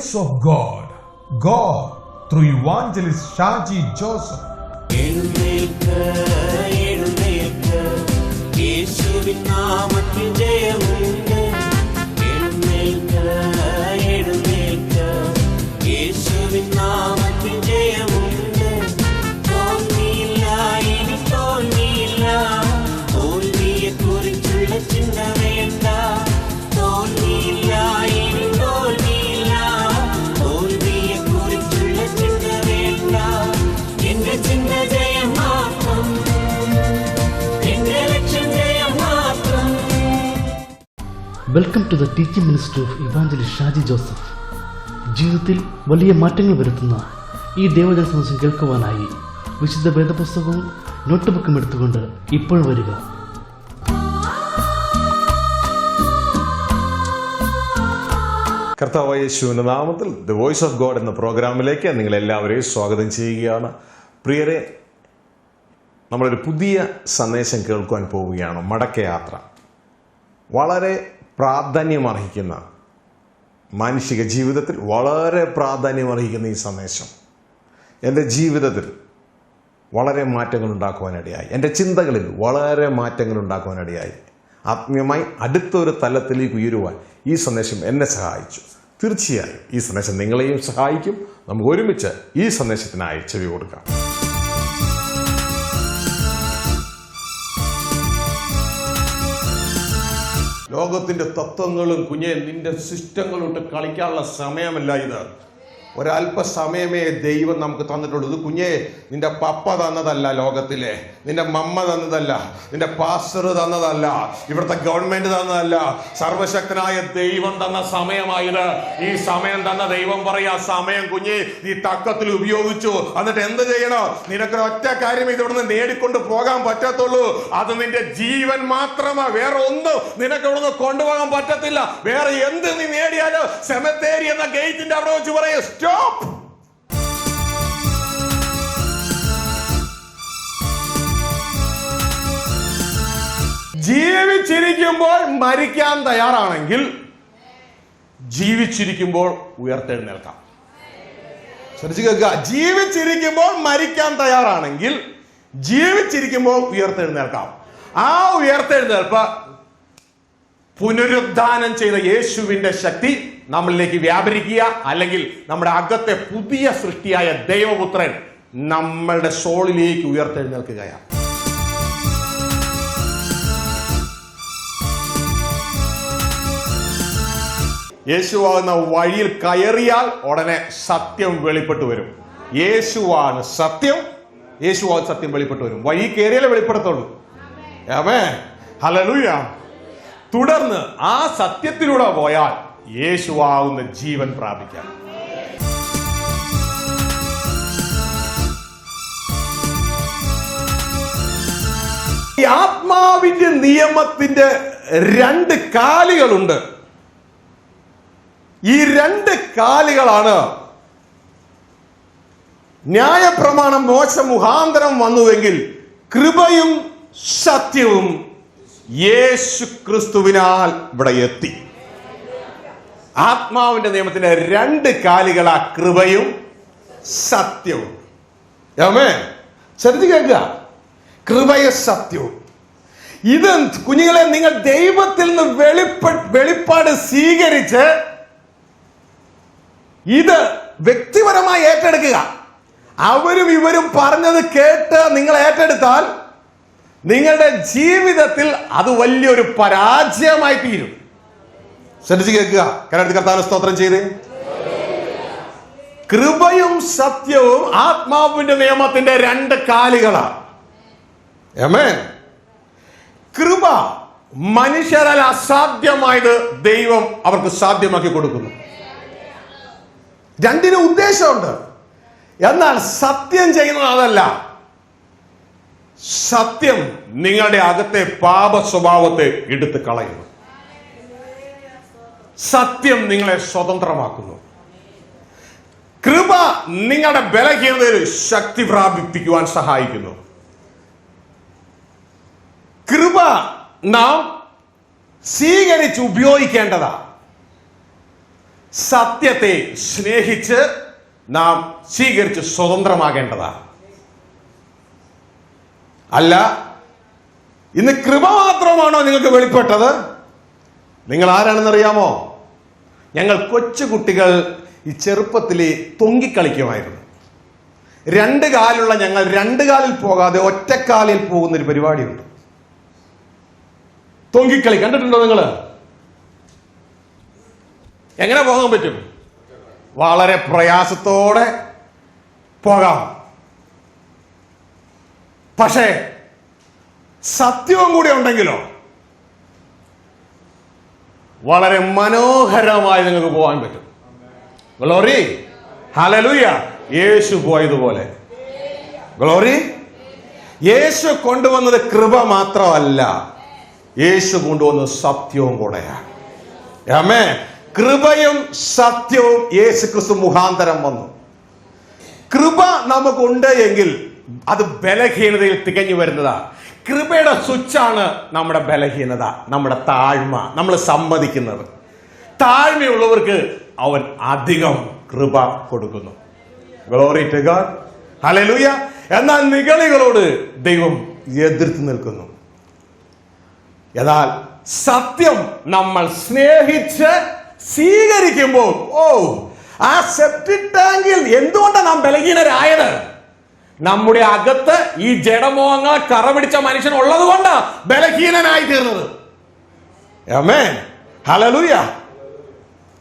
voice of God. God through evangelist Shaji Joseph. യേശുവിൻ നാമത്തിൽ ജയമുണ്ട്. യേശുവിൻ നാമത്തിൽ ജയമുണ്ട്. തോൽവിയില്ല, ഇനി തോൽവിയില്ല. തോൽവിയെ കുറിച്ചുള്ള ചിന്ത വേണ്ട. തോൽവിയില്ല, ഇനി തോൽവിയില്ല. തോൽവിയെ കുറിച്ചുള്ള ചിന്ത വേണ്ട. എന്റെ ചിന്ത ജയം മാത്രം. Welcome to the teaching ministry of evangelist Shaji Joseph. ജീവിതത്തിൽ വലിയ മാറ്റങ്ങൾ വരുത്തുന്ന ഈ ദൈവജന സന്ദേശം കേൾക്കുവാനായി വിശുദ്ധ വേദപുസ്തകവും നോട്ട് ബുക്കും എടുത്തുകൊണ്ട് ഇപ്പോൾ വരിക. കർത്താവായ യേശുവിന്റെ നാമത്തിൽ ദ വോയിസ് ഓഫ് ഗോഡ് എന്ന പ്രോഗ്രാമിലേക്ക് നിങ്ങളെല്ലാവരെയും സ്വാഗതം ചെയ്യുകയാണ്. പ്രിയരെ, നമ്മളൊരു പുതിയ സന്ദേശം കേൾക്കുവാൻ പോവുകയാണ്. മടക്കയാത്ര വളരെ പ്രാധാന്യമർഹിക്കുന്ന, മാനുഷിക ജീവിതത്തിൽ വളരെ പ്രാധാന്യമർഹിക്കുന്ന ഈ സന്ദേശം എൻ്റെ ജീവിതത്തിൽ വളരെ മാറ്റങ്ങൾ ഉണ്ടാക്കുവാനിടയായി. എൻ്റെ ചിന്തകളിൽ വളരെ മാറ്റങ്ങൾ ഉണ്ടാക്കുവാനിടയായി. ആത്മീയമായി അടുത്തൊരു തലത്തിലേക്ക് ഉയരുവാൻ ഈ സന്ദേശം എന്നെ സഹായിച്ചു. തീർച്ചയായും ഈ സന്ദേശം നിങ്ങളെയും സഹായിക്കും. നമുക്ക് ഒരുമിച്ച് ഈ സന്ദേശത്തിനായി ചെവി കൊടുക്കാം. ലോകത്തിന്റെ തത്വങ്ങളും നിന്റെ സിസ്റ്റങ്ങളിട്ട് കളിക്കാനുള്ള സമയമല്ല ഇത്. ഒരല്പസമയമേ ദൈവം നമുക്ക് തന്നിട്ടുള്ളൂ. ഇത് നിന്റെ പപ്പ തന്നതല്ല, ലോകത്തിലെ നിന്റെ മമ്മ തന്നതല്ല, നിന്റെ പാസ്റ്റർ തന്നതല്ല, ഇവിടുത്തെ ഗവൺമെന്റ് തന്നതല്ല. സർവശക്തനായ ദൈവം തന്ന സമയമായത്. ഈ സമയം തന്ന ദൈവം പറയാ, സമയം നീ തക്കത്തിൽ ഉപയോഗിച്ചു. എന്നിട്ട് എന്ത് ചെയ്യണോ? നിനക്കൊരു ഒറ്റ കാര്യം ഇവിടുന്ന് നേടിക്കൊണ്ട് പോകാൻ പറ്റത്തുള്ളൂ. അത് നിന്റെ ജീവൻ മാത്രമാ. വേറെ ഒന്നും നിനക്ക് ഇവിടുന്ന് കൊണ്ടുപോകാൻ പറ്റത്തില്ല. വേറെ എന്ത് നീ നേടിയാലോ സെമിത്തേരി എന്ന ഗേറ്റിന്റെ അവിടെ വെച്ച് പറയും, സ്റ്റോപ്പ്. ജീവിച്ചിരിക്കുമ്പോൾ മരിക്കാൻ തയ്യാറാണെങ്കിൽ ജീവിച്ചിരിക്കുമ്പോൾ ഉയർത്തെഴുന്നേൽക്കാം. ശ്രദ്ധിച്ചു കേൾക്കുക. ജീവിച്ചിരിക്കുമ്പോൾ മരിക്കാൻ തയ്യാറാണെങ്കിൽ ജീവിച്ചിരിക്കുമ്പോൾ ഉയർത്തെഴുന്നേൽക്കാം. ആ ഉയർത്തെഴുന്നേൽപ്പ് പുനരുദ്ധാനം ചെയ്ത യേശുവിന്റെ ശക്തി നമ്മളിലേക്ക് വ്യാപരിക്കുക, അല്ലെങ്കിൽ നമ്മുടെ അകത്തെ പുതിയ സൃഷ്ടിയായ ദൈവപുത്രൻ നമ്മളുടെ സോളിലേക്ക് ഉയർത്തെഴുന്നേൽക്കുകയാണ്. യേശുവാകുന്ന വഴിയിൽ കയറിയാൽ ഉടനെ സത്യം വെളിപ്പെട്ടു വരും. യേശുവാണ് സത്യം. യേശുവാണ് സത്യം വെളിപ്പെട്ടു വരും. വഴി കയറിയാലേ വെളിപ്പെടുത്തുള്ളൂ. ആമേൻ, ഹല്ലേലൂയ. തുടർന്ന് ആ സത്യത്തിലൂടെ പോയാൽ യേശുവാകുന്ന ജീവൻ പ്രാപിക്കാം. ഈ ആത്മാവിന്റെ നിയമത്തിന്റെ രണ്ട് കാലുകളുണ്ട്. ഈ രണ്ട് കാലുകളാണ് ന്യായപ്രമാണം മോശ മുഖാന്തരം വന്നുവെങ്കിൽ കൃപയും സത്യവും യേശു ക്രിസ്തുവിനാൽ ഇവിടെ എത്തി. ആത്മാവിന്റെ നിയമത്തിന്റെ രണ്ട് കാലുകളാ കൃപയും സത്യവും. ആമേൻ. ശ്രദ്ധിച്ച് കേൾക്കുക. കൃപയും സത്യവും. ഇത് കുഞ്ഞുങ്ങളെ, നിങ്ങൾ ദൈവത്തിൽ നിന്ന് വെളിപ്പാട് സ്വീകരിച്ച് ഇത് വ്യക്തിപരമായി ഏറ്റെടുക്കുക. അവരും ഇവരും പറഞ്ഞത് കേട്ട് നിങ്ങൾ ഏറ്റെടുത്താൽ നിങ്ങളുടെ ജീവിതത്തിൽ അത് വലിയൊരു പരാജയമായി തീരും. ശ്രദ്ധിച്ച് കേൾക്കുക. കർത്താവിനെ സ്തോത്രം ചെയ്ത്. കൃപയും സത്യവും ആത്മാവിന്റെ നിയമത്തിന്റെ രണ്ട് കാലുകളാണ്. ആമേൻ. കൃപ മനുഷ്യരാൽ അസാധ്യമായത് ദൈവം അവർക്ക് സാധ്യമാക്കി കൊടുക്കുന്നു. രണ്ടിന് ഉദ്ദേശമുണ്ട്. എന്നാൽ സത്യം ചെയ്യുന്നത് അതല്ല. സത്യം നിങ്ങളുടെ അകത്തെ പാപ സ്വഭാവത്തെ എടുത്ത് കളയുന്നു. സത്യം നിങ്ങളെ സ്വതന്ത്രമാക്കുന്നു. കൃപ നിങ്ങളുടെ ബലഹീനതയിൽ ശക്തി പ്രാപിപ്പിക്കുവാൻ സഹായിക്കുന്നു. കൃപ നാം സ്വീകരിച്ച് ഉപയോഗിക്കേണ്ടതാ. സത്യത്തെ സ്നേഹിച്ച് നാം സ്വീകരിച്ച് സ്വതന്ത്രമാകേണ്ടതാണ്. അല്ല, ഇന്ന് കൃപ മാത്രമാണോ നിങ്ങൾക്ക് വെളിപ്പെട്ടത്? നിങ്ങൾ ആരാണെന്നറിയാമോ? ഞങ്ങൾ കൊച്ചുകുട്ടികൾ ഈ ചെറുപ്പത്തിൽ തൊങ്കിക്കളിക്കുമായിരുന്നു. 2 കാലുള്ള ഞങ്ങൾ 2 കാലിൽ പോകാതെ ഒറ്റക്കാലിൽ പോകുന്നൊരു പരിപാടിയുണ്ട്. തൊങ്കിക്കളി കണ്ടിട്ടുണ്ടോ നിങ്ങൾ? എങ്ങനെ പോകാൻ പറ്റും? വളരെ പ്രയാസത്തോടെ പോകാം. പക്ഷേ സത്യവും കൂടി ഉണ്ടെങ്കിലോ വളരെ മനോഹരമായി നിങ്ങൾക്ക് പോകാൻ പറ്റും. Glory, hallelujah. യേശു പോയതുപോലെ. ഗ്ലോറി. യേശു കൊണ്ടുവന്നത് കൃപ മാത്രമല്ല, യേശു കൊണ്ടുവന്നത് സത്യവും കൂടെയാണ്. ആമേൻ. കൃപയും സത്യവും യേശു ക്രിസ്തു മുഖാന്തരം വന്നു. കൃപ നമുക്കുണ്ട് എങ്കിൽ അത് ബലഹീനതയിൽ തികഞ്ഞു വരുന്നതാണ്. കൃപയുടെ സ്വിച്ചാണ് നമ്മുടെ ബലഹീനത, നമ്മുടെ താഴ്മ, നമ്മൾ സമ്മതിക്കുന്നത്. താഴ്മയുള്ളവർക്ക് അവൻ അധികം കൃപ കൊടുക്കുന്നു. Glory to God, hallelujah. എന്നാൽ നിഗളികളോട് ദൈവം എതിർത്ത് നിൽക്കുന്നു. എന്നാൽ സത്യം നമ്മൾ സ്നേഹിച്ച് സ്വീകരിക്കുമ്പോൾ, ആ സെപ്റ്റിക് ടാങ്കിൽ എന്തുകൊണ്ടാണ് നാം ബലഹീനരായത്? നമ്മുടെ അകത്ത് ഈ ജഡമോഹങ്ങൾ കറ പിടിച്ച മനുഷ്യൻ ഉള്ളത് കൊണ്ട് ബലഹീനനായി തീർന്നത്. ആമേൻ, ഹല്ലേലൂയ.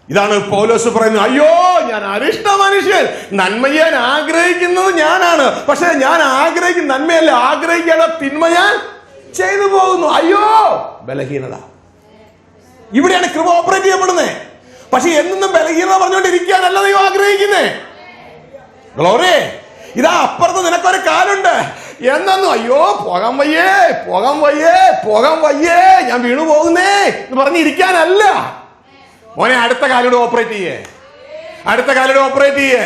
ഇതാണ് പൗലോസ് പറയുന്നത്, അയ്യോ ഞാൻ അരിഷ്ട മനുഷ്യൻ, നന്മ ചെയ്യാൻ ആഗ്രഹിക്കുന്നത് ഞാനാണ്, പക്ഷെ ഞാൻ ആഗ്രഹിക്കുന്ന നന്മയല്ല, ആഗ്രഹിക്കാനുള്ള തിന്മ ഞാൻ ചെയ്തു പോകുന്നു. അയ്യോ, ബലഹീനത. ഇവിടെയാണ് കൃപ ഓപ്പറേറ്റ് ചെയ്യപ്പെടുന്നത്. പക്ഷെ എന്നും ബലഹീനത പറഞ്ഞുകൊണ്ടിരിക്കാനല്ല ദൈവം ആഗ്രഹിക്കുന്നേ. ഗ്ലോറി. ഇതാ അപ്പുറത്ത് നിനക്കൊരു കാലുണ്ട് എന്നു, അയ്യോ പോകാൻ വയ്യേ, പോകാൻ വയ്യേ, പോകാൻ വയ്യേ, ഞാൻ വീണു പോകുന്നേ എന്ന് പറഞ്ഞിരിക്കാനല്ല. മോനെ, അടുത്ത കാലോട് ഓപ്പറേറ്റ് ചെയ്യേ, അടുത്ത കാലോട് ഓപ്പറേറ്റ് ചെയ്യേ.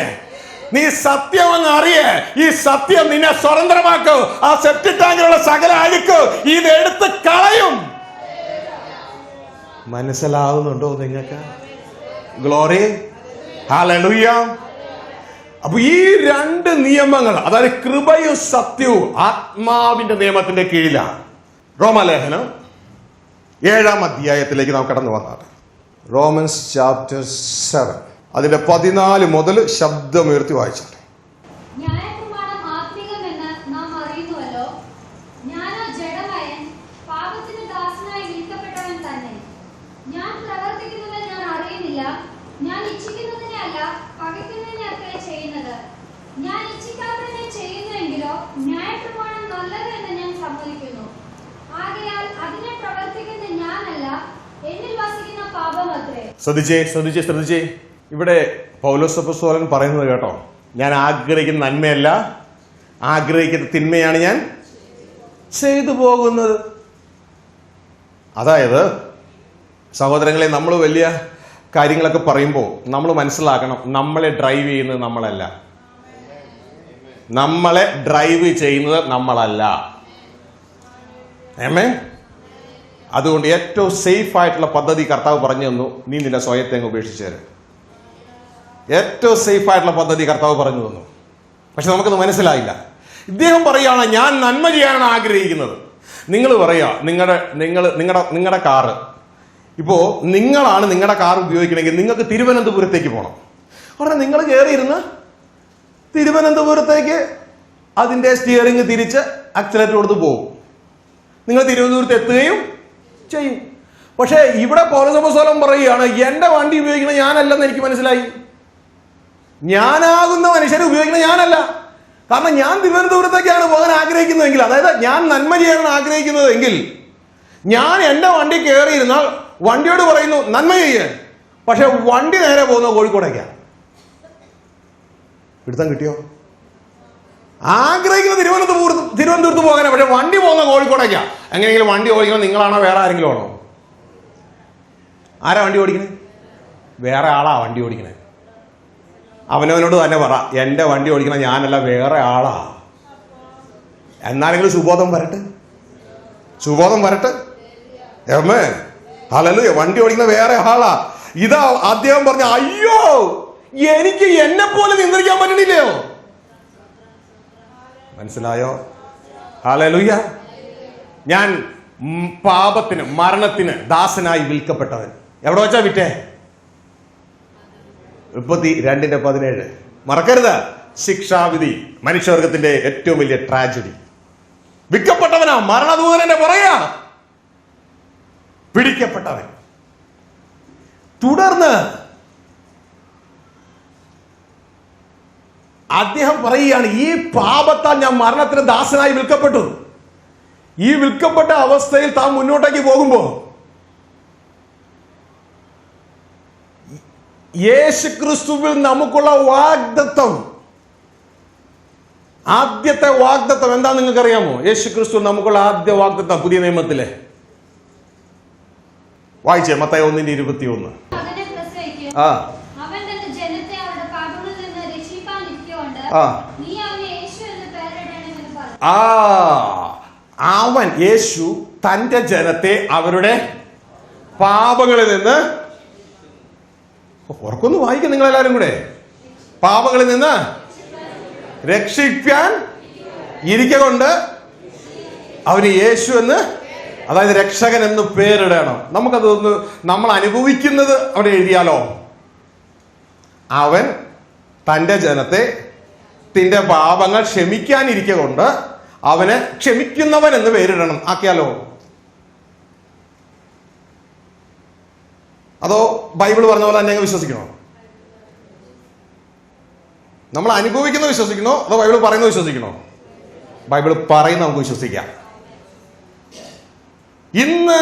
നീ സത്യം അങ്ങ് അറിയേ. ഈ സത്യം നിന്നെ സ്വതന്ത്രമാക്കും. ആ സെപ്റ്റിക് ടാങ്കിലുള്ള സകല അഴുക്ക് ഇത് എടുത്ത് കളയും. മനസ്സിലാവുന്നുണ്ടോ നിങ്ങൾക്ക്? Glory, hallelujah. അപ്പൊ ഈ 2 നിയമങ്ങൾ, അതായത് കൃപയും സത്യവും ആത്മാവിന്റെ നിയമത്തിന്റെ കീഴിലാണ്. റോമാലേഖനം 7-ാം അധ്യായത്തിലേക്ക് നാം കടന്നു വന്നാൽ, റോമൻസ് ചാപ്റ്റർ 7 അതിന്റെ 14 മുതൽ ശബ്ദമുയർത്തി വായിച്ചാൽ, ന്യായപ്രമാണം ആത്മീകമെന്ന് നാം അറിയുന്നുവല്ലോ. ഞാനോ ജഡമയൻ, പാപത്തിന് ദാസനായി വിൽക്കപ്പെട്ടവൻ തന്നെ. ഞാൻ പ്രവർത്തിക്കുന്നത് ഞാൻ അറിയുന്നില്ല. ഞാൻ ഇച്ഛിക്കുന്നതിനെ അല്ല, പകയ്ക്കുന്നതിനെ അത്രേ ചെയ്യുന്നത്. ഞാൻ ഇച്ഛിക്കാത്തതിനെ ചെയ്യുന്നുവെങ്കിലോ ന്യായപ്രമാണം നല്ലത് എന്ന് ഞാൻ സമ്മതിക്കുന്നു. ആകയാൽ അതിനെ പ്രവർത്തിക്കുന്ന ഞാനല്ല, എന്നിൽ വസിക്കുന്ന പാപം അത്രേ. ശ്രദ്ധിച്ചേ. ഇവിടെ പൗലോസ് അപ്പോസ്തലൻ പറയുന്നത് കേട്ടോ, ഞാൻ ആഗ്രഹിക്കുന്ന നന്മയല്ല, ആഗ്രഹിക്കുന്ന തിന്മയാണ് ഞാൻ ചെയ്തു പോകുന്നത്. അതായത് സഹോദരങ്ങളെ, നമ്മൾ വലിയ കാര്യങ്ങളൊക്കെ പറയുമ്പോൾ നമ്മൾ മനസ്സിലാക്കണം, നമ്മളെ ഡ്രൈവ് ചെയ്യുന്നത് നമ്മളല്ല. നമ്മളെ ഡ്രൈവ് ചെയ്യുന്നത് നമ്മളല്ല. ആമേൻ. അതുകൊണ്ട് ഏറ്റവും സേഫ് ആയിട്ടുള്ള പദ്ധതി കർത്താവ് പറഞ്ഞു തന്നു, നീ നിന്റെ സ്വയത്തെ അങ്ങ് ഉപേക്ഷിച്ചേരും. ഏറ്റവും സേഫ് ആയിട്ടുള്ള പദ്ധതി കർത്താവ് പറഞ്ഞു തന്നു. പക്ഷെ നമുക്കത് മനസ്സിലായില്ല. ഇദ്ദേഹം പറയുകയാണ്, ഞാൻ നന്മ ചെയ്യാനാണ് ആഗ്രഹിക്കുന്നത്. നിങ്ങൾ പറയുക, നിങ്ങളുടെ കാറ്, ഇപ്പോ നിങ്ങളാണ് നിങ്ങളുടെ കാർ ഉപയോഗിക്കണമെങ്കിൽ നിങ്ങൾക്ക് തിരുവനന്തപുരത്തേക്ക് പോകണം. അവിടെ നിങ്ങൾ കയറിയിരുന്ന് തിരുവനന്തപുരത്തേക്ക് അതിന്റെ സ്റ്റിയറിംഗ് തിരിച്ച് ആക്സിലറേറ്റർ കൊടുത്ത് പോകും. നിങ്ങൾ തിരുവനന്തപുരത്ത് എത്തുകയും ചെയ്യും. പക്ഷേ ഇവിടെ പൗലോസ് അപ്പോസ്തലൻ പറയുകയാണ്, എന്റെ വണ്ടി ഉപയോഗിക്കുന്നത് ഞാനല്ലെന്ന് എനിക്ക് മനസ്സിലായി. ഞാനാകുന്ന മനുഷ്യരെ ഉപയോഗിക്കുന്നത് ഞാനല്ല. കാരണം ഞാൻ തിരുവനന്തപുരത്തേക്കാണ് പോകാൻ ആഗ്രഹിക്കുന്നതെങ്കിൽ, അതായത് ഞാൻ നന്മ ചെയ്യാനാണ് ആഗ്രഹിക്കുന്നതെങ്കിൽ, ഞാൻ എന്റെ വണ്ടി കയറിയിരുന്നാൽ വണ്ടിയോട് പറയുന്നു നന്മ ചെയ്യേ, പക്ഷെ വണ്ടി നേരെ പോകുന്നത് കോഴിക്കോടേക്കാണ്. പിടുത്തം കിട്ടിയോ? ആഗ്രഹിക്കുന്നത് തിരുവനന്തപുരത്ത് പോകാനാണ്, പക്ഷെ വണ്ടി പോകുന്ന കോഴിക്കോടേക്കാണ്. എങ്ങനെയെങ്കിലും വണ്ടി ഓടിക്കണം നിങ്ങളാണോ വേറെ ആരെങ്കിലും ആണോ? ആരാ വണ്ടി ഓടിക്കണേ? വേറെ ആളാ വണ്ടി ഓടിക്കണേ. അവനവനോട് തന്നെ പറ, എന്റെ വണ്ടി ഓടിക്കണ ഞാനല്ല, വേറെ ആളാ. എന്നാലെങ്കിലും സുബോധം വരട്ടെ. ഹല്ലേലൂയ. വണ്ടി ഓടിക്കുന്ന വേറെ ആളാ. ഇതാ അദ്ദേഹം പറഞ്ഞ, അയ്യോ എനിക്ക് എന്നെ പോലെ നിയന്ത്രിക്കാൻ പറ്റണില്ലയോ. മനസ്സിലായോ? ഹല്ലേലൂയ. ഞാൻ പാപത്തിന്, മരണത്തിന് ദാസനായി വിൽക്കപ്പെട്ടവൻ. എവിടെ വെച്ചാ വിറ്റേ? 32:17. മറക്കരുത്. ശിക്ഷാവിധി മനുഷ്യവർഗത്തിന്റെ ഏറ്റവും വലിയ ട്രാജഡി. വിൽക്കപ്പെട്ടവനാ, മരണദൂതനെ പറയാ, പിടിക്കപ്പെട്ടവൻ. തുടർന്ന് അദ്ദേഹം പറയുകയാണ്, ഈ പാപത്താൽ ഞാൻ മരണത്തിന് ദാസനായി വിൽക്കപ്പെട്ടു. ഈ വിൽക്കപ്പെട്ട അവസ്ഥയിൽ താൻ മുന്നോട്ടേക്ക് പോകുമ്പോ യേശുക്രിസ്തുവിൽ നമുക്കുള്ള വാഗ്ദത്തം, ആദ്യത്തെ വാഗ്ദത്തം എന്താ നിങ്ങൾക്കറിയാമോ? യേശുക്രിസ്തു നമുക്കുള്ള ആദ്യ വാഗ്ദത്തം പുതിയ നിയമത്തിലെ വായിച്ചേ, മത്തായി 1:21. അവൻ യേശു തന്റെ ജനത്തെ അവരുടെ പാപങ്ങളിൽ നിന്ന്, ഉറക്കൊന്ന് വായിക്കും നിങ്ങളെല്ലാരും കൂടെ, പാപങ്ങളിൽ നിന്ന് രക്ഷിക്കാൻ ഇരിക്കൊണ്ട് അവന് യേശു എന്ന്, അതായത് രക്ഷകൻ എന്ന് പേരിടണം. നമുക്കതൊന്ന് നമ്മൾ അനുഭവിക്കുന്നത് അവിടെ എഴുതിയാലോ? അവൻ തന്റെ ജനത്തെ തിന്റെ പാപങ്ങൾ ക്ഷമിക്കാനിരിക്കൊണ്ട് അവന് ക്ഷമിക്കുന്നവൻ എന്ന് പേരിടണം. ആക്കിയാലോ? അതോ ബൈബിൾ പറഞ്ഞ പോലെ തന്നെ വിശ്വസിക്കണോ? നമ്മൾ അനുഭവിക്കുന്നത് വിശ്വസിക്കണോ അതോ ബൈബിൾ പറയുന്നത് വിശ്വസിക്കണോ? ബൈബിൾ പറയുന്ന നമുക്ക് വിശ്വസിക്കാം. ഇന്ന്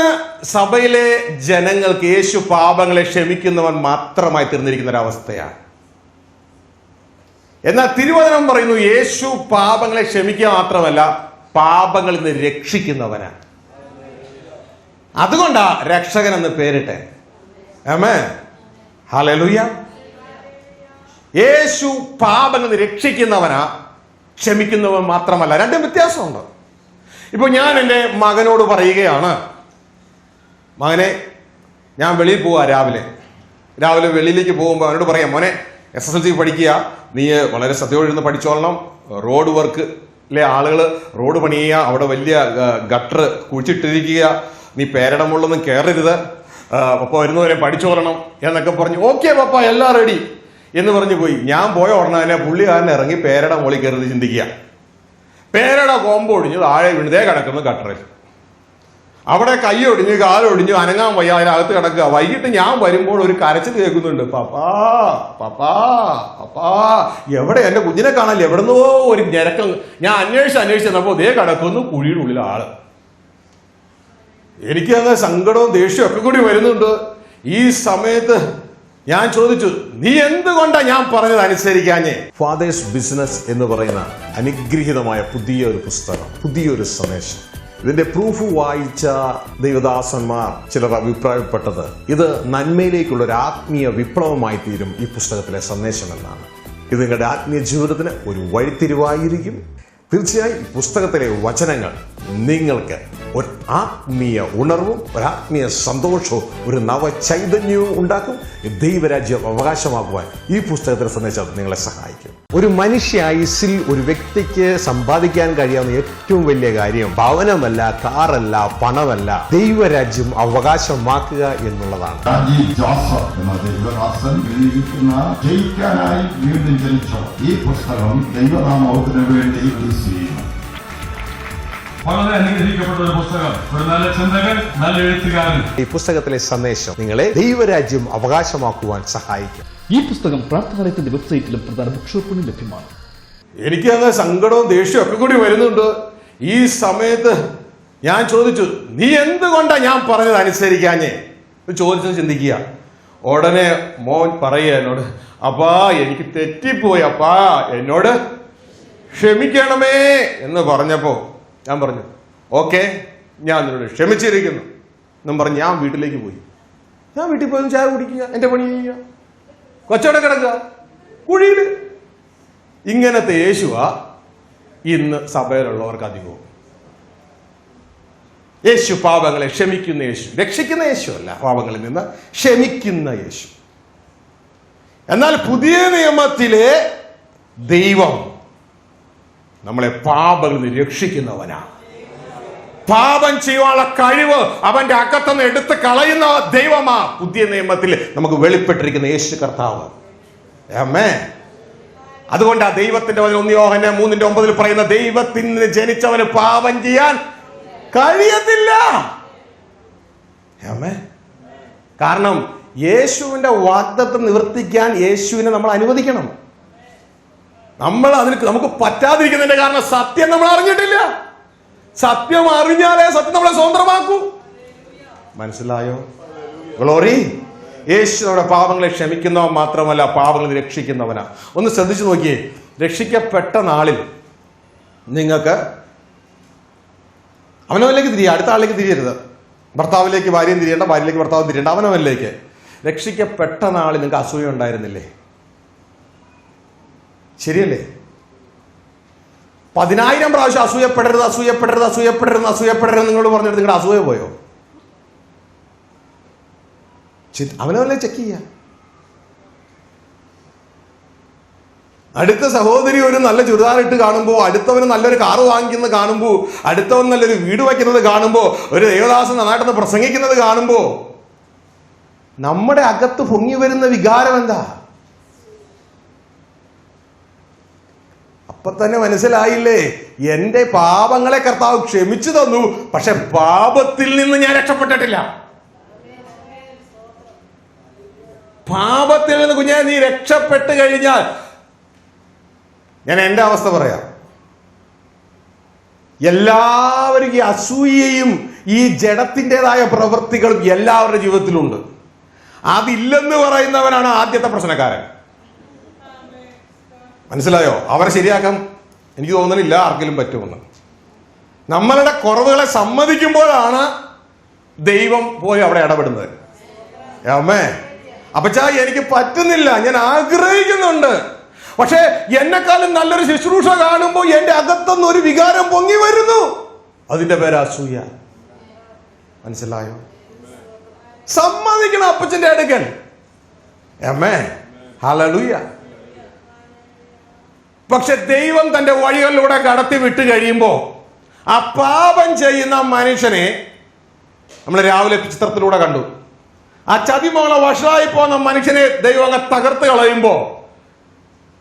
സഭയിലെ ജനങ്ങൾക്ക് യേശു പാപങ്ങളെ ക്ഷമിക്കുന്നവൻ മാത്രമായി തീർന്നിരിക്കുന്ന ഒരവസ്ഥയാണ്. എന്നാൽ തിരുവചനം പറയുന്നു യേശു പാപങ്ങളെ ക്ഷമിക്കുക മാത്രമല്ല, പാപങ്ങളിൽ നിന്ന് രക്ഷിക്കുന്നവനാണ്. അതുകൊണ്ടാ രക്ഷകൻ എന്ന് പേരിട്ടെ. ആമേൻ, ഹല്ലേലൂയ. യേശു പാപങ്ങളിൽ രക്ഷിക്കുന്നവനാ, ക്ഷമിക്കുന്നവൻ മാത്രമല്ല. രണ്ടും വ്യത്യാസമുണ്ട്. ഇപ്പൊ ഞാൻ എൻ്റെ മകനോട് പറയുകയാണ്, മകനെ ഞാൻ വെളിയിൽ പോവാ, രാവിലെ വെളിയിലേക്ക് പോകുമ്പോൾ അവനോട് പറയാം, മോനെ SSLC പഠിക്കുക, നീ വളരെ ശ്രദ്ധയോടെ പഠിച്ചോളണം. റോഡ് വർക്കിലെ ആളുകൾ റോഡ് പണി ചെയ്യുക, അവിടെ വലിയ ഗട്ടർ കുഴിച്ചിട്ടിരിക്കുക, നീ പേരടമുള്ളൊന്നും കയറരുത്, പപ്പ വരുന്നവരെ പഠിച്ചോളണം എന്നൊക്കെ പറഞ്ഞു. ഓക്കെ പപ്പ, എല്ലാം റെഡി എന്ന് പറഞ്ഞു പോയി. ഞാൻ പോയ ഉടനെ തന്നെ പുള്ളിക്കാരൻ ഇറങ്ങി പേരട മോളിൽ കയറി ചിന്തിക്കുക. പേരട കോമ്പൊടിഞ്ഞ് താഴെ വീണതേ കിടക്കുന്നു ഗട്ടറിൽ. അവിടെ കൈയൊടിഞ്ഞ് കാലൊടിഞ്ഞു അനങ്ങാൻ വയ്യ, അതിനകത്ത് കിടക്കുക. വൈകിട്ട് ഞാൻ വരുമ്പോൾ ഒരു കരച്ചിൽ കേൾക്കുന്നുണ്ട്, പപ്പാ പപ്പാ പപ്പാ. എവിടെ എൻ്റെ കുഞ്ഞിനെ കാണാനില്ല, എവിടുന്നോ ഒരു ഞരക്കം. ഞാൻ അന്വേഷിച്ച് ചെന്നപ്പോൾ ദേ കിടക്കുന്നു കുഴിയുടെ ഉള്ളിൽ ആള്. എനിക്ക് അങ്ങ് സങ്കടവും ദേഷ്യവും ഒക്കെ കൂടി വരുന്നുണ്ട്. ഈ സമയത്ത് ഞാൻ ചോദിച്ചു, നീ എന്തുകൊണ്ടാ ഞാൻ പറഞ്ഞത് അനുസരിക്കാഞ്ഞേ? ഫാദേഴ്സ് ബിസിനസ് എന്ന് പറയുന്ന അനുഗ്രഹീതമായ പുതിയൊരു പുസ്തകം, പുതിയൊരു സന്ദേശം. ഇതിന്റെ പ്രൂഫ് വായിച്ച ദൈവദാസന്മാർ ചിലർ അഭിപ്രായപ്പെട്ടത് ഇത് നന്മയിലേക്കുള്ള ഒരു ആത്മീയ വിപ്ലവമായി തീരും ഈ പുസ്തകത്തിലെ സന്ദേശം എന്നാണ്. ഇത് നിങ്ങളുടെ ആത്മീയ ജീവിതത്തിന് ഒരു വഴിത്തിരിവായിരിക്കും. തീർച്ചയായും ഈ പുസ്തകത്തിലെ വചനങ്ങൾ നിങ്ങൾക്ക് ഒരു ആത്മീയ ഉണർവും ഒരു ആത്മീയ സന്തോഷവും ഒരു നവചൈതന്യവും ഉണ്ടാക്കും. ദൈവരാജ്യം അവകാശമാക്കുവാൻ ഈ പുസ്തകത്തിലെ സന്ദേശം നിങ്ങളെ സഹായിക്കും. ഒരു മനുഷ്യായുസ്സിൽ ഒരു വ്യക്തിക്ക് സമ്പാദിക്കാൻ കഴിയാവുന്ന ഏറ്റവും വലിയ കാര്യം ഭവനമല്ല, കാറല്ല, പണമല്ല, ദൈവരാജ്യം അവകാശമാക്കുക എന്നുള്ളതാണ്. ഷാജി ജോസഫ് എന്ന ദൈവദാസൻ എഴുതിയിരിക്കുന്ന ജയിക്കാനായി വീണ്ടും ജനിച്ച ഈ പുസ്തകം ദൈവനാമത്തിന് വേണ്ടി റിലീസ് ചെയ്യുന്നു. വളരെ അനുഗ്രഹിക്കപ്പെട്ട ഒരു പുസ്തകം, ഒരു നല്ല ചിന്തകൻ, നല്ല എഴുത്തുകാരൻ. ഈ പുസ്തകത്തിലെ സന്ദേശം നിങ്ങളെ ദൈവരാജ്യം അവകാശമാക്കുവാൻ സഹായിക്കും. ഈ പുസ്തകം പ്രാർത്ഥനാലയത്തിന്റെ വെബ്സൈറ്റിലും പ്രധാന ബുക്ക് ഷോപ്പുകളിലും ലഭ്യമാണ്. എനിക്ക് അങ്ങ് സങ്കടവും ദേഷ്യവും ഒക്കെ കൂടി വരുന്നുണ്ട്. ഈ സമയത്ത് ഞാൻ ചോദിച്ചു, നീ എന്തുകൊണ്ടാ ഞാൻ പറഞ്ഞത് അനുസരിക്കാഞ്ഞേ? ചോദിച്ചത് ചിന്തിക്കുക. ഉടനെ മോൻ പറയുക എന്നോട്, അപ്പാ എനിക്ക് തെറ്റിപ്പോയി, അപ്പാ എന്നോട് ക്ഷമിക്കണമേ എന്ന് പറഞ്ഞപ്പോ ഞാൻ പറഞ്ഞു, ഓക്കെ ഞാൻ നിന്നോട് ക്ഷമിച്ചിരിക്കുന്നു എന്നും പറഞ്ഞ് ഞാൻ വീട്ടിലേക്ക് പോയി. ഞാൻ വീട്ടിൽ പോയി ചായ കുടിക്കുക, എന്റെ പണി ചെയ്യുക, കൊച്ചോടെ കിടക്കുക കുഴിയിൽ. ഇങ്ങനത്തെ യേശുവ ഇന്ന് സഭയിലുള്ളവർക്ക് അധികവും. യേശു പാപങ്ങളെ ക്ഷമിക്കുന്ന യേശു, രക്ഷിക്കുന്ന യേശു അല്ല, പാപങ്ങളിൽ നിന്ന് ക്ഷമിക്കുന്ന യേശു. എന്നാൽ പുതിയ നിയമത്തിലെ ദൈവം നമ്മളെ പാപങ്ങളിൽ നിന്ന് രക്ഷിക്കുന്നവനാണ്. പാപം ചെയ്യാനുള്ള കഴിവ് അവന്റെ അകത്തുനിന്ന് എടുത്ത് കളയുന്ന ദൈവമാ പുതിയ നിയമത്തിൽ നമുക്ക് വെളിപ്പെട്ടിരിക്കുന്ന യേശു കർത്താവ്. ആമേൻ. അതുകൊണ്ട് ആ ദൈവത്തിന്റെ 1 യോഹന്നാൻ 3:9 പറയുന്ന ദൈവത്തിന് ജനിച്ചവന് പാപം ചെയ്യാൻ കഴിയത്തില്ല. ആമേൻ. കാരണം യേശുവിന്റെ വാഗ്ദത്തം നിവർത്തിക്കാൻ യേശുവിനെ നമ്മൾ അനുവദിക്കണം. നമുക്ക് പറ്റാതിരിക്കുന്നതിന്റെ കാരണം സത്യം നമ്മൾ അറിഞ്ഞിട്ടില്ല. സത്യം അറിഞ്ഞാലേ സത്യം നമ്മളെ സ്വതന്ത്രമാക്കൂ. മനസ്സിലായോ? ഗ്ലോറി. യേശു നമ്മുടെ പാപങ്ങളെ ക്ഷമിക്കുന്നവൻ മാത്രമല്ല, പാപങ്ങളെ രക്ഷിക്കുന്നവനാ. ഒന്ന് ശ്രദ്ധിച്ചു നോക്കിയേ. രക്ഷിക്കപ്പെട്ട നാളിൽ നിങ്ങൾക്ക് അവനവനിലേക്ക് തിരിയുക, അടുത്ത ആളിലേക്ക് തിരിയരുത്. ഭർത്താവിലേക്ക് ഭാര്യയും തിരിയേണ്ട, ഭാര്യയിലേക്ക് ഭർത്താവും തിരിയേണ്ട, അവനവനിലേക്ക്. രക്ഷിക്കപ്പെട്ട നാളിൽ നിങ്ങൾക്ക് അസൂയ ഉണ്ടായിരുന്നില്ലേ? ശരിയല്ലേ? 10,000 പ്രാവശ്യം അസൂയപ്പെടരുത്, അസൂയപ്പെടരുത്, അസൂയപ്പെടരുത്, അസൂയപ്പെടരുത് നിങ്ങളോട് പറഞ്ഞിട്ട് നിങ്ങളുടെ അസൂയ പോയോ? അവനവനെ ചെക്ക് ചെയ്യുക. അടുത്ത സഹോദരി ഒരു നല്ല ചുരിദാറിട്ട് കാണുമ്പോൾ, അടുത്തവന് നല്ലൊരു കാറ് വാങ്ങിക്കുന്നത് കാണുമ്പോൾ, അടുത്തവൻ നല്ലൊരു വീട് വയ്ക്കുന്നത് കാണുമ്പോൾ, ഒരു ദേവദാസൻ നന്നായിട്ടൊന്ന് പ്രസംഗിക്കുന്നത് കാണുമ്പോൾ നമ്മുടെ അകത്ത് പൊങ്ങി വരുന്ന വികാരം എന്താ? അപ്പൊ തന്നെ മനസ്സിലായില്ലേ, എന്റെ പാപങ്ങളെ കർത്താവ് ക്ഷമിച്ചു തന്നു, പക്ഷെ പാപത്തിൽ നിന്ന് ഞാൻ രക്ഷപ്പെട്ടിട്ടില്ല. പാപത്തിൽ നിന്ന് കുഞ്ഞെ നീ രക്ഷപ്പെട്ട് കഴിഞ്ഞാൽ, ഞാൻ എന്റെ അവസ്ഥ പറയാം, എല്ലാവരും ഈ അസൂയയും ഈ ജഡത്തിൻ്റെതായ പ്രവൃത്തികളും എല്ലാവരുടെ ജീവിതത്തിലുണ്ട്. അതില്ലെന്ന് പറയുന്നവനാണ് ആദ്യത്തെ പ്രശ്നക്കാരൻ. മനസ്സിലായോ? അവരെ ശരിയാക്കാൻ എനിക്ക് തോന്നുന്നില്ല ആർക്കെങ്കിലും പറ്റുമെന്ന്. നമ്മളുടെ കുറവുകളെ സമ്മതിക്കുമ്പോഴാണ് ദൈവം പോയി അവിടെ ഇടപെടുന്നത്. അമ്മേ അപ്പച്ചാ എനിക്ക് പറ്റുന്നില്ല, ഞാൻ ആഗ്രഹിക്കുന്നുണ്ട്, പക്ഷെ എന്നെക്കാളും നല്ലൊരു ശുശ്രൂഷ കാണുമ്പോൾ എന്റെ അകത്തുനിന്ന് ഒരു വികാരം പൊങ്ങി വരുന്നു. അതിന്റെ പേര് അസൂയ. മനസ്സിലായോ? സമ്മതിക്കണം അപ്പച്ചന്റെ അടുക്കൽ. അമ്മേ ഹല്ലേലൂയ. പക്ഷെ ദൈവം തന്റെ വഴികളിലൂടെ കടത്തി വിട്ട് കഴിയുമ്പോ ആ പാപം ചെയ്യുന്ന മനുഷ്യനെ നമ്മൾ രാവിലെ ചിത്രത്തിലൂടെ കണ്ടു. ആ ചതിമോളെ വഷളായി പോകുന്ന മനുഷ്യനെ ദൈവം അങ്ങ് തകർത്ത് കളയുമ്പോ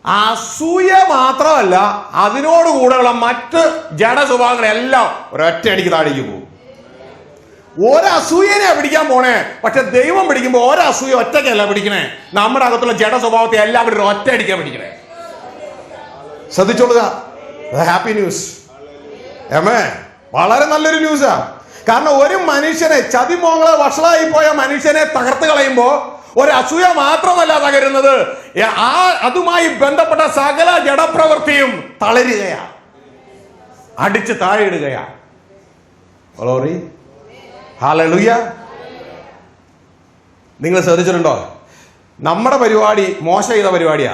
അസൂയ മാത്രമല്ല, അതിനോടുകൂടെയുള്ള മറ്റ് ജഡ സ്വഭാവങ്ങളെല്ലാം ഒരൊറ്റയടിക്ക് താഴേക്ക് പോകും. ഒരസൂയനെ പിടിക്കാൻ പോണേ, പക്ഷെ ദൈവം പിടിക്കുമ്പോ ഒരസൂയ ഒറ്റയ്ക്കല്ല പിടിക്കണേ, നമ്മുടെ അകത്തുള്ള ജഡ സ്വഭാവത്തെ എല്ലാവരും ഒറ്റയടിക്കാൻ പിടിക്കണേ. ശ്രദ്ധിച്ചോളുക. Happy news. വളരെ നല്ലൊരു ന്യൂസാ. കാരണം ഒരു മനുഷ്യനെ, ചതിമോങ്ങളെ വഷളായി പോയ മനുഷ്യനെ തകർത്ത് കളയുമ്പോ ഒരു അസൂയ മാത്രമല്ല തകരുന്നത്, അതുമായി ബന്ധപ്പെട്ട സകല ജഡപ്രവൃത്തിയും തളരുകയാ, അടിച്ച് താഴെയിടുകയാ. ഹല്ലേലൂയ. നിങ്ങൾ ശ്രദ്ധിച്ചിട്ടുണ്ടോ? നമ്മുടെ പരിപാടി മോശ ചെയ്ത പരിപാടിയാ.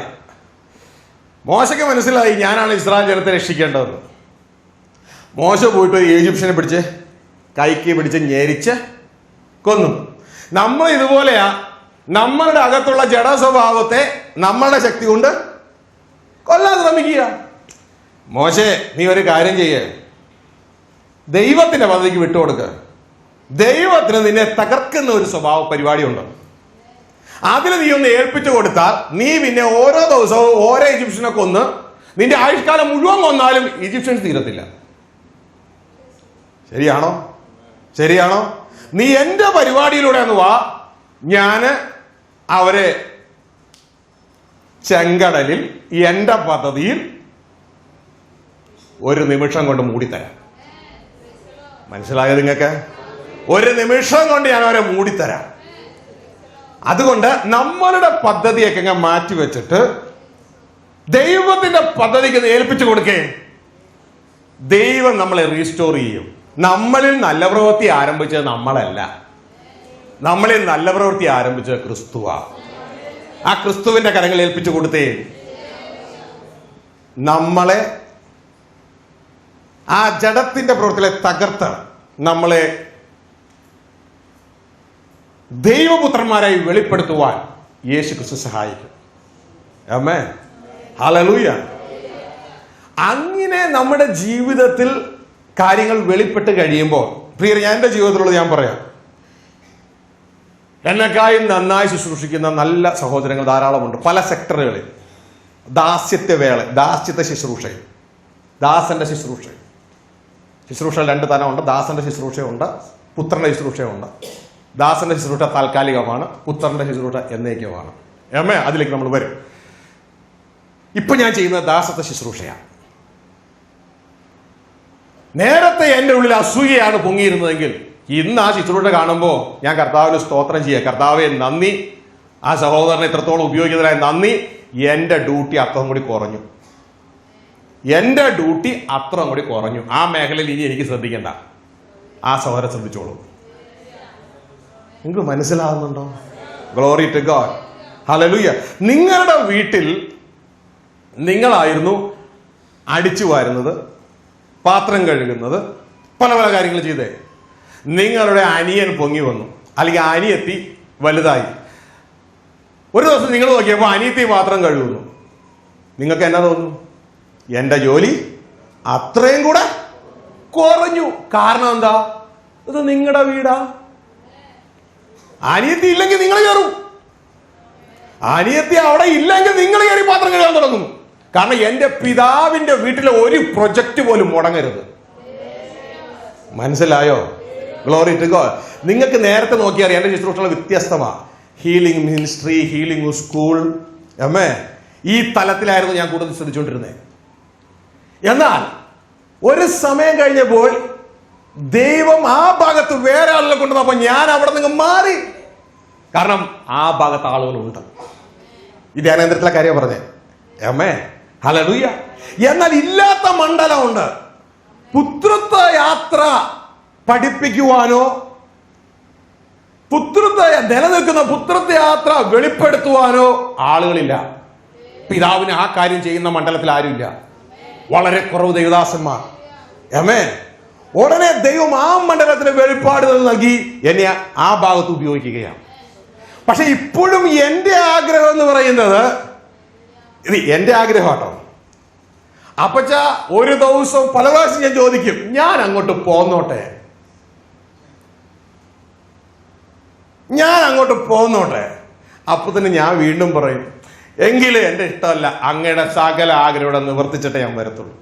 മോശയ്ക്ക് മനസ്സിലായി ഞാനാണ് ഇസ്രായേൽ ജനത്തെ രക്ഷിക്കേണ്ടതെന്ന്. മോശ പോയിട്ട് ഒരു ഈജിപ്ഷ്യനെ പിടിച്ച് കൈക്ക് പിടിച്ച് ഞെരിച്ച് കൊന്നു. നമ്മൾ ഇതുപോലെയാ, നമ്മളുടെ അകത്തുള്ള ജഡ സ്വഭാവത്തെ നമ്മളുടെ ശക്തി കൊണ്ട് കൊല്ലാൻ ശ്രമിക്കുക. മോശേ നീ ഒരു കാര്യം ചെയ്യേ, ദൈവത്തിന്റെ പദ്ധതിക്ക് വിട്ടുകൊടുക്കുക. ദൈവത്തിന് നിന്നെ തകർക്കുന്ന ഒരു സ്വഭാവ പരിപാടിയുണ്ട്, അതിന് നീ ഒന്ന് ഏൽപ്പിച്ചു കൊടുത്താൽ നീ പിന്നെ ഓരോ ദിവസവും ഓരോ ഈജിപ്ഷ്യനെ കൊന്ന് നിന്റെ ആയുഷ്കാലം മുഴുവൻ കൊന്നാലും ഈജിപ്ഷ്യൻസ് തീരത്തില്ല. ശരിയാണോ? ശരിയാണോ? നീ എന്റെ പരിപാടിയിലൂടെ ഒന്ന് വാ, ഞാന് അവരെ ചെങ്കടലിൽ എന്റെ പദ്ധതിയിൽ ഒരു നിമിഷം കൊണ്ട് മൂടിത്തരാം. മനസ്സിലായോ നിങ്ങൾക്ക്? ഒരു നിമിഷം കൊണ്ട് ഞാൻ അവരെ മൂടിത്തരാം. അതുകൊണ്ട് നമ്മളുടെ പദ്ധതിയൊക്കെ ഞാൻ മാറ്റിവെച്ചിട്ട് ദൈവത്തിന്റെ പദ്ധതിക്ക് ഏൽപ്പിച്ചു കൊടുക്കേ. ദൈവം നമ്മളെ റീസ്റ്റോർ ചെയ്യും. നമ്മളിൽ നല്ല പ്രവൃത്തി ആരംഭിച്ചത് നമ്മളല്ല, നമ്മളിൽ നല്ല പ്രവൃത്തി ആരംഭിച്ചത് ക്രിസ്തുവാ. ആ ക്രിസ്തുവിന്റെ കരങ്ങൾ ഏൽപ്പിച്ചു കൊടുത്തേ. നമ്മളെ ആ ജഡത്തിന്റെ പ്രവൃത്തിയെ തകർത്ത് നമ്മളെ ദൈവപുത്രന്മാരായി വെളിപ്പെടുത്തുവാൻ യേശു ക്രിസ്തു സഹായിക്കും. ആമേൻ, ഹല്ലേലൂയ. അങ്ങനെ നമ്മുടെ ജീവിതത്തിൽ കാര്യങ്ങൾ വെളിപ്പെട്ട് കഴിയുമ്പോൾ, പ്രിയർ, ഞാൻ എൻ്റെ ജീവിതത്തിലുള്ളത് ഞാൻ പറയാം. എന്നെക്കായും നന്നായി ശുശ്രൂഷിക്കുന്ന നല്ല സഹോദരങ്ങൾ ധാരാളമുണ്ട് പല സെക്ടറുകളിൽ. ദാസ്യത്തെ ശുശ്രൂഷയും ദാസന്റെ ശുശ്രൂഷ രണ്ട് തരമുണ്ട്. ദാസന്റെ ശുശ്രൂഷയുണ്ട്, പുത്രന്റെ ശുശ്രൂഷയുണ്ട്. ദാസന്റെ ശുശ്രൂഷ താൽക്കാലികമാണ്, പുത്രന്റെ ശുശ്രൂഷ എന്നേക്കുമാണ്. അതിലേക്ക് നമ്മൾ വരും. ഇപ്പൊ ഞാൻ ചെയ്യുന്ന ദാസത്തെ ശുശ്രൂഷയാണ്. നേരത്തെ എൻ്റെ ഉള്ളിൽ അസൂയയാണ് പൊങ്ങിയിരുന്നതെങ്കിൽ ഇന്ന് ആ ശുശ്രൂഷ കാണുമ്പോൾ ഞാൻ കർത്താവിന് സ്തോത്രം ചെയ്യുക. കർത്താവെ നന്ദി, ആ സഹോദരനെ ഇത്രത്തോളം ഉപയോഗിക്കുന്നതിനായി നന്ദി. എൻ്റെ ഡ്യൂട്ടി അത്രയും കൂടി കുറഞ്ഞു. ആ മേഖലയിൽ ഇനി എനിക്ക് ശ്രദ്ധിക്കണ്ട, ആ സഹോദരൻ ശ്രദ്ധിച്ചോളൂ. നിങ്ങൾക്ക് മനസ്സിലാകുന്നുണ്ടോ? Glory to God, hallelujah. നിങ്ങളുടെ വീട്ടിൽ നിങ്ങളായിരുന്നു അടിച്ചു വാരുന്നത്, പാത്രം കഴുകുന്നത്, പല പല കാര്യങ്ങൾ ചെയ്തേ. നിങ്ങളുടെ അനിയൻ പൊങ്ങി വന്നു, അല്ലെങ്കിൽ അനിയത്തി വലുതായി. ഒരു ദിവസം നിങ്ങൾ നോക്കിയപ്പോൾ അനിയത്തി പാത്രം കഴുകുന്നു. നിങ്ങൾക്ക് എന്നാ തോന്നുന്നു? എൻ്റെ ജോലി അത്രയും കൂടെ കുറഞ്ഞു. കാരണം എന്താ? ഇത് നിങ്ങളുടെ വീടാ. അനിയത്തി ഇല്ലെങ്കിൽ നിങ്ങൾ കയറും. അനിയത്തി അവിടെ ഇല്ലെങ്കിൽ നിങ്ങൾ കയറി പാത്രം കഴുകാൻ തുടങ്ങും. കാരണം എൻ്റെ പിതാവിന്റെ വീട്ടിലെ ഒരു പ്രൊജക്റ്റ് പോലും മുടങ്ങരുത്. മനസ്സിലായോ? Glory to God. നിങ്ങൾക്ക് നേരത്തെ നോക്കിയാൽ എൻ്റെ ശുശ്രൂഷകൾ വ്യത്യസ്തമാണ്. ഹീലിംഗ് മിനിസ്ട്രി, ഹീലിംഗ് സ്കൂൾ, ഈ തലത്തിലായിരുന്നു ഞാൻ കൂടുതൽ ശ്രദ്ധിച്ചുകൊണ്ടിരുന്നത്. എന്നാൽ ഒരു സമയം കഴിഞ്ഞപ്പോൾ ദൈവം ആ ഭാഗത്ത് വേറെ ആളുകളെ കൊണ്ടുവന്നപ്പോൾ ഞാൻ അവിടെ നിന്ന് മാറി. കാരണം ആ ഭാഗത്ത് ആളുകളുണ്ട്. ഈ ധ്യാനേന്ദ്രത്തിലെ കാര്യം പറഞ്ഞേ. ഹല്ലേലൂയ. എന്നാൽ ഇല്ലാത്ത മണ്ഡലമുണ്ട്. പുത്രത്വ യാത്ര പഠിപ്പിക്കുവാനോ നിലനിൽക്കുന്ന പുത്രത്വ യാത്ര വെളിപ്പെടുത്തുവാനോ ആളുകളില്ല. പിതാവിന് ആ കാര്യം ചെയ്യുന്ന മണ്ഡലത്തിൽ ആരുമില്ല. വളരെ കുറവ് ദൈവദാസന്മാർ. ഉടനെ ദൈവം ആ മണ്ഡലത്തിന് വെളിപ്പാടുകൾ നൽകി എന്നെ ആ ഭാഗത്ത് ഉപയോഗിക്കുകയാണ്. പക്ഷെ ഇപ്പോഴും എൻ്റെ ആഗ്രഹം എന്ന് പറയുന്നത്, ഇത് എൻ്റെ ആഗ്രഹമാട്ടോ. അപ്പച്ച ഒരു ദിവസം പല പ്രാവശ്യം ഞാൻ ചോദിക്കും, ഞാൻ അങ്ങോട്ട് പോന്നോട്ടെ. അപ്പൊ തന്നെ ഞാൻ വീണ്ടും പറയും, എങ്കിലും എൻ്റെ ഇഷ്ടമല്ല, അങ്ങയുടെ സകല ആഗ്രഹം നിവർത്തിച്ചിട്ടേ ഞാൻ വരത്തുള്ളൂ.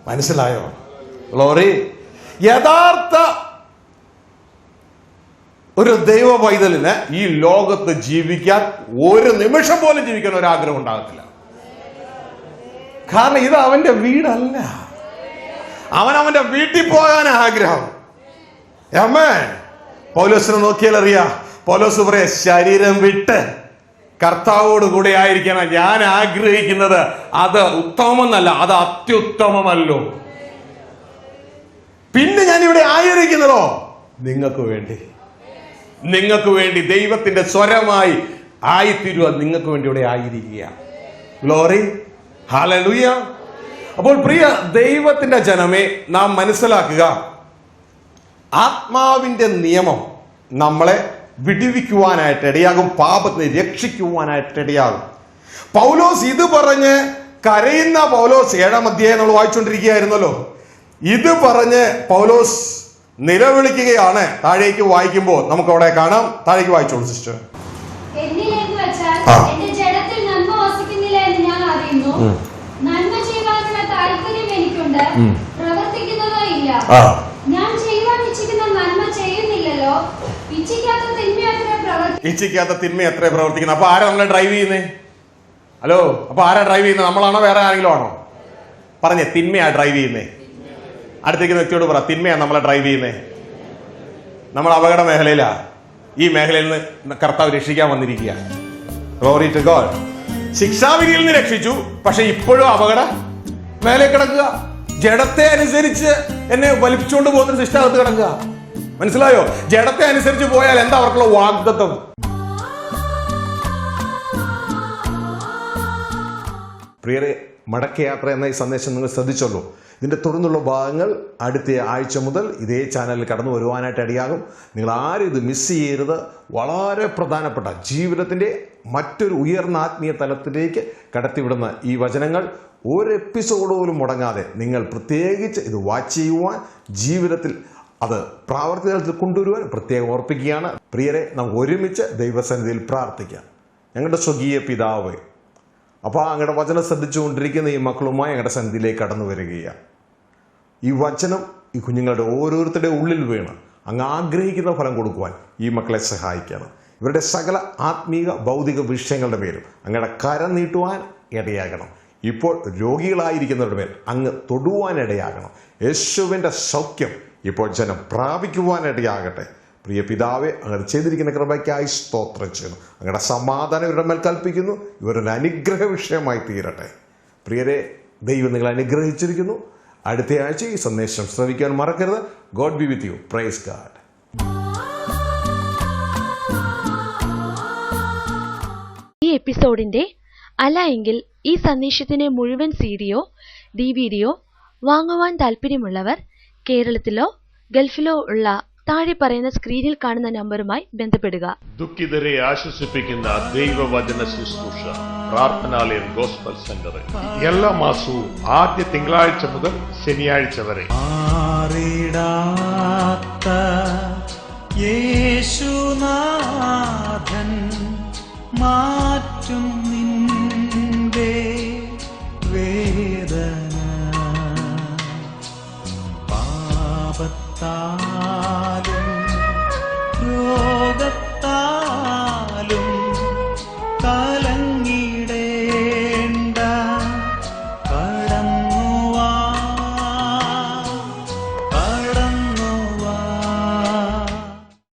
മനസ്സിലായോ? ഗ്ലോറി. യഥാർത്ഥ ഒരു ദൈവ പൈതലിന് ഈ ലോകത്ത് ജീവിക്കാൻ, ഒരു നിമിഷം പോലും ജീവിക്കാൻ ഒരാഗ്രഹം ഉണ്ടാകത്തില്ല. കാരണം ഇത് അവന്റെ വീടല്ല. അവന്റെ വീട്ടിൽ പോകാൻ ആഗ്രഹം. പൗലോസിനെ നോക്കിയാൽ അറിയാം. പൗലോസ് പറയാ, ശരീരം വിട്ട് കർത്താവോട് കൂടെ ആയിരിക്കണം ഞാൻ ആഗ്രഹിക്കുന്നത്. അത് ഉത്തമമെന്നല്ല, അത് അത്യുത്തമമല്ലോ. പിന്നെ ഞാൻ ഇവിടെ ആയിരിക്കുന്നതോ നിങ്ങൾക്ക് വേണ്ടി ദൈവത്തിന്റെ സ്വരമായി ആയിത്തീരുക. നിങ്ങൾക്ക് വേണ്ടി ഇവിടെ ആയിരിക്കുക. Glory, hallelujah. അപ്പോൾ പ്രിയ ദൈവത്തിന്റെ ജനമേ, നാം മനസ്സിലാക്കുക, ആത്മാവിന്റെ നിയമം നമ്മളെ വിടുവിക്കുവാനായിട്ട് ഇടയാകും, പാപത്തിനെ രക്ഷിക്കുവാനായിട്ട് ഇടയാകും. പൗലോസ് ഇത് പറഞ്ഞ് കരയുന്ന പൗലോസ് 7-ാം അധ്യായം നമ്മൾ വായിച്ചുകൊണ്ടിരിക്കുകയായിരുന്നല്ലോ. ഇത് പറഞ്ഞ് പൗലോസ് നിലവിളിക്കുകയാണ്. താഴേക്ക് വായിക്കുമ്പോൾ നമുക്ക് അവിടെ കാണാം. താഴേക്ക് വായിച്ചോളൂ സിസ്റ്റർ. എന്നിലേക്ക് വെച്ചാൽ എന്റെ ജഡത്തിൽ നന്മ വസിക്കുന്നില്ല എന്ന് ഞാൻ അറിയുന്നു. നന്മ ചെയ്യുവാനുള്ള താല്പര്യം എനിക്കുണ്ട്, പ്രവർത്തിക്കുന്നതോ ഇല്ല. ഞാൻ ചെയ്യുവാൻ ഇച്ഛിക്കുന്ന നന്മ ചെയ്യുന്നില്ലല്ലോ. ഇച്ഛിക്കാത്ത തിന്മ എത്ര പ്രവർത്തിക്കുന്നു. അപ്പൊ ആരാ നമ്മളെ ഡ്രൈവ് ചെയ്യുന്നേ? ഹലോ, അപ്പൊ ആരാ ഡ്രൈവ് ചെയ്യുന്നത്? നമ്മളാണോ വേറെ ആരെങ്കിലും ആണോ? പറഞ്ഞേ, തിന്മയാ ഡ്രൈവ് ചെയ്യുന്നേ. അടുത്തേക്ക് വ്യക്തിയോട് പറ, തിന്മയാണ് നമ്മളെ ഡ്രൈവ് ചെയ്യുന്നേ. നമ്മൾ അപകട മേഖലയിലാ. ഈ മേഖലയിൽ നിന്ന് കർത്താവ് രക്ഷിക്കാൻ വന്നിരിക്കുക. Glory to God. ശിക്ഷാവിധിയിൽ നിന്ന് രക്ഷിച്ചു, പക്ഷെ ഇപ്പോഴും അപകട മേലെ കിടക്കുക. ജഡത്തെ അനുസരിച്ച് എന്നെ വലിപ്പിച്ചുകൊണ്ട് പോകുന്ന ശിക്ഷാകത്ത് കിടക്കുക. മനസ്സിലായോ? ജഡത്തെ അനുസരിച്ച് പോയാൽ എന്താ അവർക്കുള്ള വാഗ്ദത്തം? പ്രിയരെ, മടക്കയാത്ര എന്ന ഈ സന്ദേശം നിങ്ങൾ ശ്രദ്ധിച്ചല്ലോ. ഇതിൻ്റെ തുടർന്നുള്ള ഭാഗങ്ങൾ അടുത്ത ആഴ്ച മുതൽ ഇതേ ചാനലിൽ കടന്നു വരുവാനായിട്ട് ഇടയാകും. നിങ്ങൾ ആരും ഇത് മിസ് ചെയ്യരുത്. വളരെ പ്രധാനപ്പെട്ട ജീവിതത്തിൻ്റെ മറ്റൊരു ഉയർന്ന ആത്മീയ തലത്തിലേക്ക് കടത്തിവിടുന്ന ഈ വചനങ്ങൾ ഒരു എപ്പിസോഡ് പോലും മുടങ്ങാതെ നിങ്ങൾ പ്രത്യേകിച്ച് ഇത് വാച്ച് ചെയ്യുവാൻ, ജീവിതത്തിൽ അത് പ്രാവർത്തികത്തിൽ കൊണ്ടുവരുവാൻ പ്രത്യേകം ഓർപ്പിക്കുകയാണ്. പ്രിയരെ, നമുക്ക് ഒരുമിച്ച് ദൈവസന്നിധിയിൽ പ്രാർത്ഥിക്കാം. ഞങ്ങളുടെ സ്വകീയ പിതാവേ, അപ്പോൾ അങ്ങയുടെ വചനം ശ്രദ്ധിച്ചുകൊണ്ടിരിക്കുന്ന ഈ മക്കളുമായി ഞങ്ങളുടെ സന്നിധിയിലേക്ക് കടന്നു വരികയാണ്. ഈ വചനം ഈ കുഞ്ഞുങ്ങളുടെ ഓരോരുത്തരുടെ ഉള്ളിൽ വീണ് അങ്ങ് ആഗ്രഹിക്കുന്ന ഫലം കൊടുക്കുവാൻ ഈ മക്കളെ സഹായിക്കണം. ഇവരുടെ സകല ആത്മീക ഭൗതിക വിഷയങ്ങളുടെ പേരും അങ്ങയുടെ കരം നീട്ടുവാൻ ഇടയാകണം. ഇപ്പോൾ രോഗികളായിരിക്കുന്നവരുടെ മേൽ അങ്ങ് തൊടുവാനിടയാകണം. യേശുവിൻ്റെ സൗഖ്യം ഇപ്പോൾ ജനം പ്രാപിക്കുവാനിടയാകട്ടെ. പ്രിയ പിതാവെ, അങ്ങനെ ചെയ്തിരിക്കുന്ന കൃപയ്ക്കായി സ്തോത്രം ചെയ്യുന്നു. അങ്ങയുടെ സമാധാനം ഇവരുടെ മേൽ കൽപ്പിക്കുന്നു. ഇവരൊരു അനുഗ്രഹ വിഷയമായി തീരട്ടെ. പ്രിയരെ, ദൈവം നിങ്ങളെ അനുഗ്രഹിച്ചിരിക്കുന്നു. അടുത്ത ആഴ്ച ഈ സന്ദേശം ശ്രവിക്കാൻ മറക്കരുത്. God B with you. Praise God. ഈ എപ്പിസോഡിന്റെ അല്ല എങ്കിൽ ഈ സന്ദേശത്തിന്റെ മുഴുവൻ സിഡിയോ ഡിവിഡിയോ വാങ്ങുവാൻ താല്പര്യമുള്ളവർ കേരളത്തിലോ ഗൾഫിലോ ഉള്ള താഴെ പറയുന്ന സ്ക്രീനിൽ കാണുന്ന നമ്പറുമായി ബന്ധപ്പെടുക. ദുഃഖിതരെ ആശ്വസിപ്പിക്കുന്ന ദൈവവചന ശുശ്രൂഷ പ്രാർത്ഥനാലയം ഗോസ്ബൽ സെന്റർ എല്ലാ മാസവും ആദ്യ തിങ്കളാഴ്ച മുതൽ ശനിയാഴ്ച വരെ. യേശുനാഥൻ മാറ്റും നിന്റെ വേദന, പാപത്താലും